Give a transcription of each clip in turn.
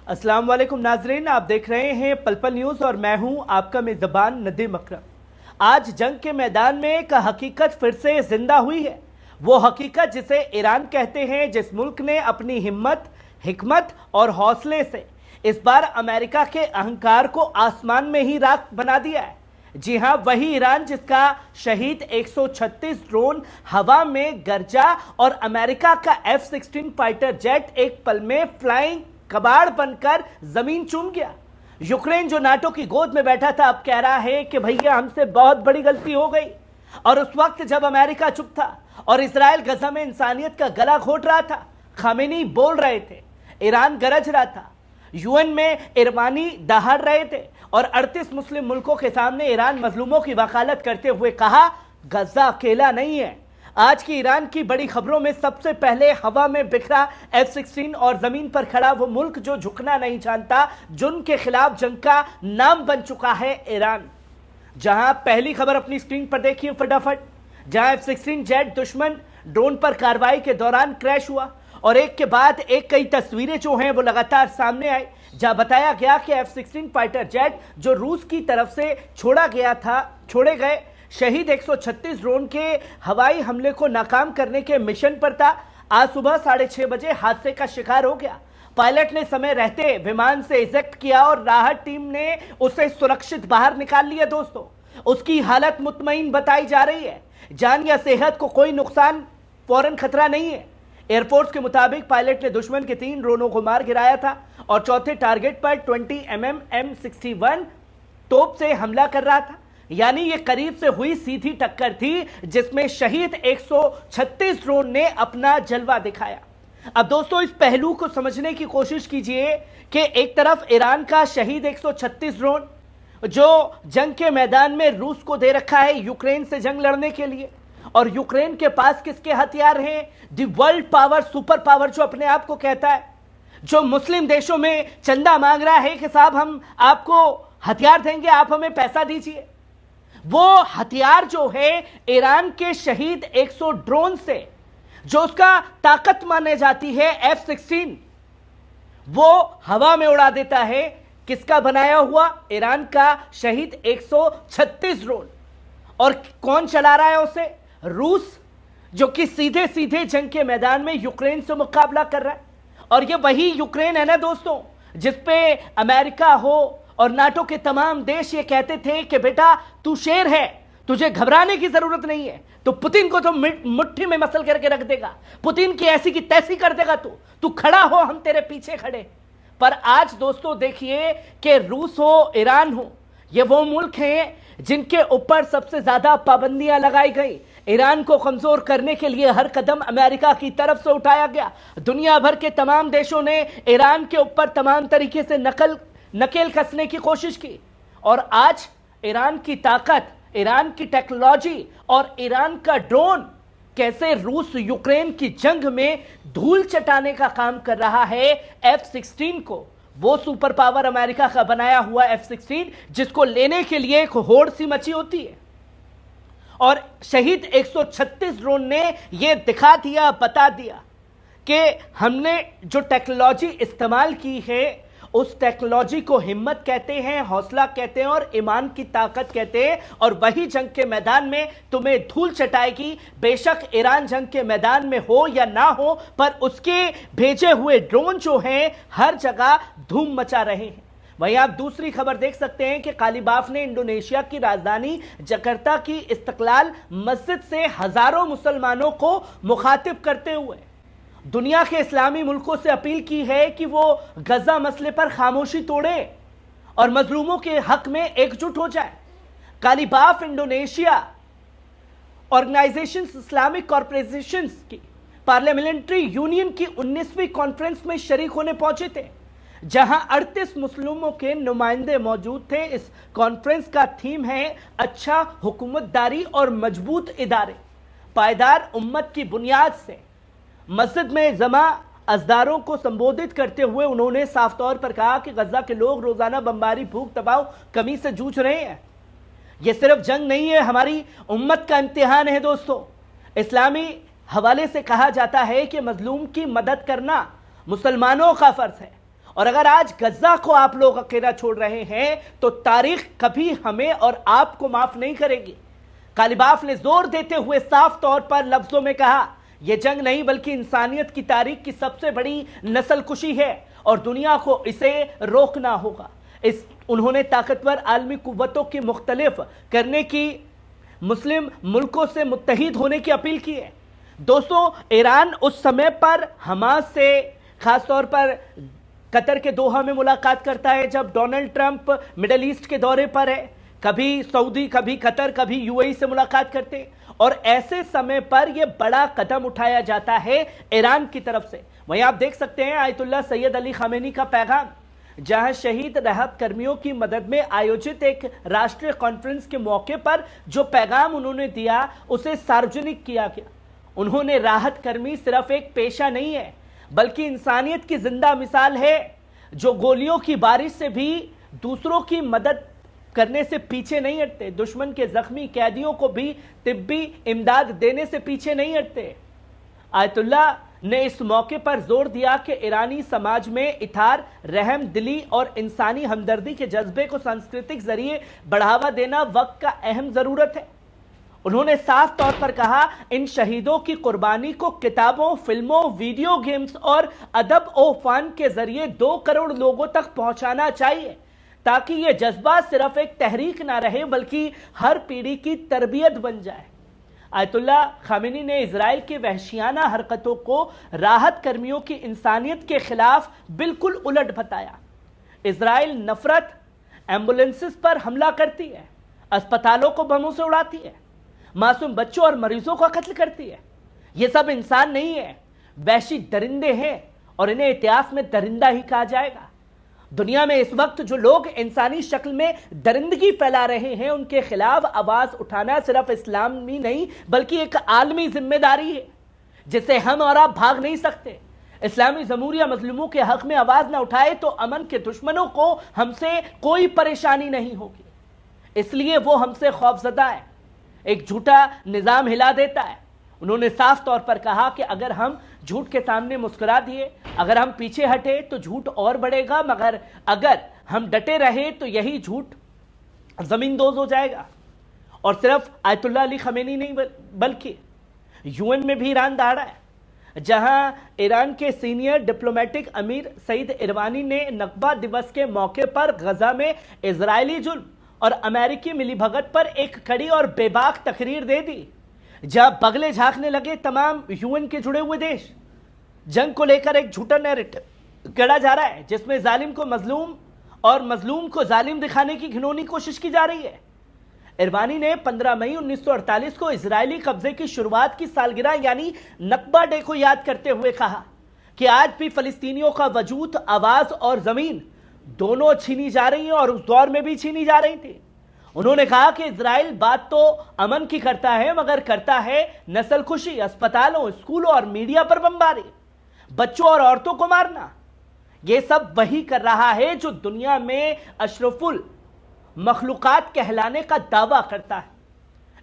अस्सलाम वालेकुम नाजरीन, आप देख रहे हैं पल पल न्यूज़ और मैं हूं आपका मेज़बान नदीम अकरम। आज जंग के मैदान में एक हकीकत फिर से जिंदा हुई है। वो हकीकत जिसे ईरान कहते हैं, जिस मुल्क ने अपनी हिम्मत, हिकमत और हौसले से इस बार अमेरिका के अहंकार को आसमान में ही राख बना दिया है। जी हां, वही ईरान जिसका शहीद 136 ड्रोन हवा में गरजा और अमेरिका का F-16 फाइटर जेट एक पल में फ्लाइंग कबाड़ बनकर जमीन चूम गया। यूक्रेन जो नाटो की गोद में बैठा था, अब कह रहा है कि भैया हमसे बहुत बड़ी गलती हो गई। और उस वक्त जब अमेरिका चुप था और इजराइल गजा में इंसानियत का गला घोट रहा था, खामेनी बोल रहे थे, ईरान गरज रहा था, यूएन में इरवानी दहाड़ रहे थे और 38 मुस्लिम मुल्कों के सामने ईरान मजलूमों की वकालत करते हुए कहा, गजा अकेला नहीं है। आज की ईरान की बड़ी खबरों में सबसे पहले हवा में बिखरा F-16 और जमीन पर खड़ा वो मुल्क जो झुकना नहीं जानता, जुर्म के खिलाफ जंग का नाम बन चुका है ईरान। जहां पहली खबर अपनी स्क्रीन पर देखिए फटाफट, जहां F-16 जेट दुश्मन ड्रोन पर कार्रवाई के दौरान क्रैश हुआ और एक के बाद एक कई तस्वीरें जो हैं वो लगातार सामने आई, जहां बताया गया कि F-16 फाइटर जेट जो रूस की तरफ से छोड़े गए शहीद 136 ड्रोन के हवाई हमले को नाकाम करने के मिशन पर था। आज सुबह 6:30 बजे हादसे का शिकार हो गया। पायलट ने समय रहते विमान से इजेक्ट किया और राहत टीम ने उसे सुरक्षित बाहर निकाल लिया। दोस्तों, उसकी हालत मुतमईन बताई जा रही है, जान या सेहत को कोई नुकसान, फौरन खतरा नहीं है। एयरफोर्स के मुताबिक पायलट ने दुश्मन के 3 ड्रोनों को मार गिराया था और चौथे टारगेट पर 20 mm M61 तोप से हमला कर रहा था। यानी ये करीब से हुई सीधी टक्कर थी जिसमें शहीद 136 ड्रोन ने अपना जलवा दिखाया। अब दोस्तों, इस पहलू को समझने की कोशिश कीजिए कि एक तरफ ईरान का शहीद 136 ड्रोन जो जंग के मैदान में रूस को दे रखा है यूक्रेन से जंग लड़ने के लिए, और यूक्रेन के पास किसके हथियार हैं? The world power, super power जो अपने आप को कहता है, जो मुस्लिम देशों में चंदा मांग रहा है कि साहब हम आपको हथियार देंगे, आप हमें पैसा दीजिए। वो हथियार जो है ईरान के शहीद 100 ड्रोन से, जो उसका ताकत माने जाती है F-16, वो हवा में उड़ा देता है। किसका बनाया हुआ? ईरान का शहीद 136 ड्रोन। और कौन चला रहा है उसे? रूस, जो कि सीधे सीधे जंग के मैदान में यूक्रेन से मुकाबला कर रहा है। और ये वही यूक्रेन है ना दोस्तों, जिसपे अमेरिका हो और नाटो के तमाम देश ये कहते थे कि बेटा तू शेर है, तुझे घबराने की जरूरत नहीं है, तो पुतिन को तो मुट्ठी में मसल करके रख देगा, पुतिन की ऐसी की तैसी कर देगा, तू खड़ा हो, हम तेरे पीछे खड़े। पर आज दोस्तों देखिए कि रूस हो, ईरान हो, ये वो मुल्क हैं जिनके ऊपर सबसे ज्यादा पाबंदियां लगाई गई। ईरान को कमजोर करने के लिए हर कदम अमेरिका की तरफ से उठाया गया। दुनिया भर के तमाम देशों ने ईरान के ऊपर तमाम तरीके से नकेल कसने की कोशिश की। और आज ईरान की ताकत, ईरान की टेक्नोलॉजी और ईरान का ड्रोन कैसे रूस यूक्रेन की जंग में धूल चटाने का काम कर रहा है F-16 को। वो सुपर पावर अमेरिका का बनाया हुआ F-16 जिसको लेने के लिए एक होड़ सी मची होती है। और शहीद 136 ड्रोन ने यह दिखा दिया, बता दिया कि हमने जो टेक्नोलॉजी इस्तेमाल की है उस टेक्नोलॉजी को हिम्मत कहते हैं, हौसला कहते हैं और ईमान की ताकत कहते हैं। और वही जंग के मैदान में तुम्हें धूल चटाएगी। बेशक ईरान जंग के मैदान में हो या ना हो, पर उसके भेजे हुए ड्रोन जो हैं हर जगह धूम मचा रहे हैं। वहीं आप दूसरी खबर देख सकते हैं कि कालीबाफ ने इंडोनेशिया की राजधानी जकार्ता की इस्तिक्लाल मस्जिद से हजारों मुसलमानों को मुखातिब करते हुए दुनिया के इस्लामी मुल्कों से अपील की है कि वो गजा मसले पर खामोशी तोड़े और मजलूमों के हक में एकजुट हो जाए। कालीबाफ इंडोनेशिया ऑर्गेनाइजेशंस इस्लामिक कॉर्पोरेशंस की पार्लियामेंट्री यूनियन की 19वीं कॉन्फ्रेंस में शरीक होने पहुंचे थे, जहां 38 मुस्लिमों के नुमाइंदे मौजूद थे। इस कॉन्फ्रेंस का थीम है अच्छा हुकूमतदारी और मजबूत इदारे, पायदार उम्मत की बुनियाद से। मस्जिद में जमा अज़दारों को संबोधित करते हुए उन्होंने साफ तौर पर कहा कि गजा के लोग रोजाना बमबारी, भूख, दबाव, कमी से जूझ रहे हैं। यह सिर्फ जंग नहीं है, हमारी उम्मत का इम्तिहान है। दोस्तों, इस्लामी हवाले से कहा जाता है कि मजलूम की मदद करना मुसलमानों का फर्ज है और अगर आज गज्जा को आप लोग अकेला छोड़ रहे हैं तो तारीख कभी हमें और आपको माफ नहीं करेगी। कालिबाफ ने जोर देते हुए साफ तौर पर लफ्जों में कहा, यह जंग नहीं बल्कि इंसानियत की तारीख की सबसे बड़ी नस्लकुशी है और दुनिया को इसे रोकना होगा। उन्होंने ताकतवर आलमी कुव्वतों की मुख्तलिफ करने की मुस्लिम मुल्कों से मुत्तहिद होने की अपील की है। दोस्तों, ईरान उस समय पर हमास से खासतौर पर कतर के दोहा में मुलाकात करता है जब डोनाल्ड ट्रंप मिडिल ईस्ट के दौरे पर है। कभी सऊदी, कभी कतर, कभी यूएई से मुलाकात करते हैं और ऐसे समय पर यह बड़ा कदम उठाया जाता है ईरान की तरफ से। वहीं आप देख सकते हैं आयतुल्लाह सैयद अली खामेनी का पैगाम, जहां शहीद राहत कर्मियों की मदद में आयोजित एक राष्ट्रीय कॉन्फ्रेंस के मौके पर जो पैगाम उन्होंने दिया उसे सार्वजनिक किया गया। उन्होंने राहत कर्मी सिर्फ एक पेशा नहीं है बल्कि इंसानियत की जिंदा मिसाल है, जो गोलियों की बारिश से भी दूसरों की मदद करने से पीछे नहीं हटते, दुश्मन के जख्मी कैदियों को भी तिब्बी इमदाद देने से पीछे नहीं हटते। आयतुल्लाह ने इस मौके पर जोर दिया कि ईरानी समाज में इथार, रहम दिली और इंसानी हमदर्दी के जज्बे को सांस्कृतिक जरिए बढ़ावा देना वक्त का अहम जरूरत है। उन्होंने साफ तौर पर कहा, इन शहीदों की कुर्बानी को किताबों, फिल्मों, वीडियो गेम्स और अदब ओ फन के जरिए 2 करोड़ लोगों तक पहुंचाना चाहिए ताकि यह जज्बा सिर्फ एक तहरीक ना रहे बल्कि हर पीढ़ी की तरबियत बन जाए। आयतुल्लाह खामेनी ने इजराइल की वहशियाना हरकतों को राहत कर्मियों की इंसानियत के खिलाफ बिल्कुल उलट बताया। इजराइल नफरत, एम्बुलेंसेस पर हमला करती है, अस्पतालों को बमों से उड़ाती है, मासूम बच्चों और मरीजों का कत्ल करती है। ये सब इंसान नहीं है, वहशी दरिंदे हैं और इन्हें इतिहास में दरिंदा ही कहा जाएगा। दुनिया में इस वक्त जो लोग इंसानी शक्ल में दरिंदगी फैला रहे हैं उनके खिलाफ आवाज उठाना सिर्फ इस्लामी नहीं बल्कि एक आलमी जिम्मेदारी है जिसे हम और आप भाग नहीं सकते। इस्लामी जमहूरिया मजलूमों के हक में आवाज ना उठाए तो अमन के दुश्मनों को हमसे कोई परेशानी नहीं होगी, इसलिए वो हमसे खौफजदा है, एक झूठा निजाम हिला देता है। उन्होंने साफ तौर पर कहा कि अगर हम झूठ के सामने मुस्कुरा दिए, अगर हम पीछे हटे तो झूठ और बढ़ेगा, मगर अगर हम डटे रहे तो यही झूठ जमींदोज हो जाएगा। और सिर्फ आयतुल्लाह अली खमेनी नहीं बल्कि यूएन में भी ईरान दहाड़ा है, जहां ईरान के सीनियर डिप्लोमेटिक अमीर सईद इरवानी ने नकबा दिवस के मौके पर गजा में इजरायली जुल्म और अमेरिकी मिलीभगत पर एक कड़ी और बेबाक तकरीर दे दी, जहां बगले झांकने लगे तमाम यूएन के जुड़े हुए देश। जंग को लेकर एक झूठा नैरेटिव गढ़ा जा रहा है जिसमें जालिम को मजलूम और मजलूम को जालिम दिखाने की घिनौनी कोशिश की जा रही है। इरवानी ने 15 मई 1948 को इजरायली कब्जे की शुरुआत की सालगिरह यानी नकबा डे को याद करते हुए कहा कि आज भी फलस्तीनियों का वजूद, आवाज और जमीन दोनों छीनी जा रही हैं और उस दौर में भी छीनी जा रही थी। उन्होंने कहा कि इजराइल बात तो अमन की करता है मगर करता है नस्लकुशी, अस्पतालों, स्कूलों और मीडिया पर बमबारी, बच्चों और औरतों को मारना। यह सब वही कर रहा है जो दुनिया में अशरफुल मखलूकात कहलाने का दावा करता है।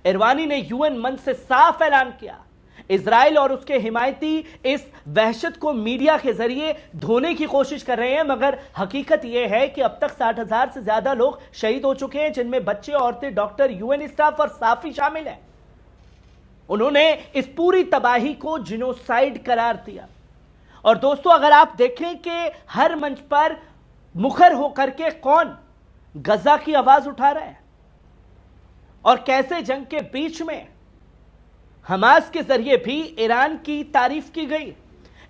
इरवानी ने यूएन मंच से साफ ऐलान किया, इजराइल और उसके हिमायती इस वहशत को मीडिया के जरिए धोने की कोशिश कर रहे हैं, मगर हकीकत यह है कि अब तक 60,000 से ज्यादा लोग शहीद हो चुके हैं, जिनमें बच्चे, औरतें, डॉक्टर, यूएन स्टाफ और साफी शामिल है। उन्होंने इस पूरी तबाही को जिनोसाइड करार दिया। और दोस्तों, अगर आप देखें कि हर मंच पर मुखर होकर के कौन गजा की आवाज उठा रहा है और कैसे जंग के बीच में हमास के जरिए भी ईरान की तारीफ की गई,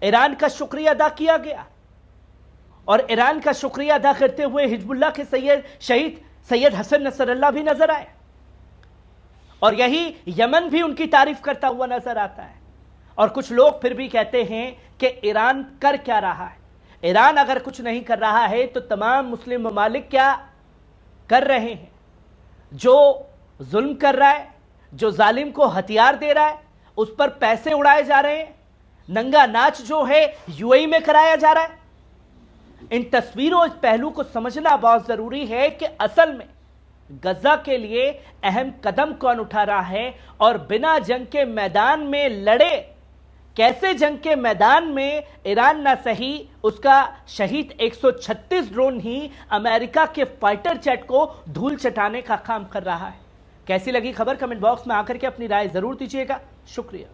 ईरान का शुक्रिया अदा किया गया और ईरान का शुक्रिया अदा करते हुए हिजबुल्लाह के शहीद सैयद हसन नसरल्लाह भी नजर आए और यही यमन भी उनकी तारीफ करता हुआ नजर आता है। और कुछ लोग फिर भी कहते हैं कि ईरान कर क्या रहा है। ईरान अगर कुछ नहीं कर रहा है तो तमाम मुस्लिम ममालिक क्या कर रहे हैं? जो जुल्म कर रहा है, जो जालिम को हथियार दे रहा है, उस पर पैसे उड़ाए जा रहे हैं, नंगा नाच जो है यूएई में कराया जा रहा है। इन तस्वीरों, इस पहलू को समझना बहुत जरूरी है कि असल में गजा के लिए अहम कदम कौन उठा रहा है और बिना जंग के मैदान में लड़े कैसे जंग के मैदान में ईरान ना सही उसका शहीद 136 ड्रोन ही अमेरिका के फाइटर जेट को धूल चटाने का काम कर रहा है। कैसी लगी खबर कमेंट बॉक्स में आकर के अपनी राय जरूर दीजिएगा। शुक्रिया।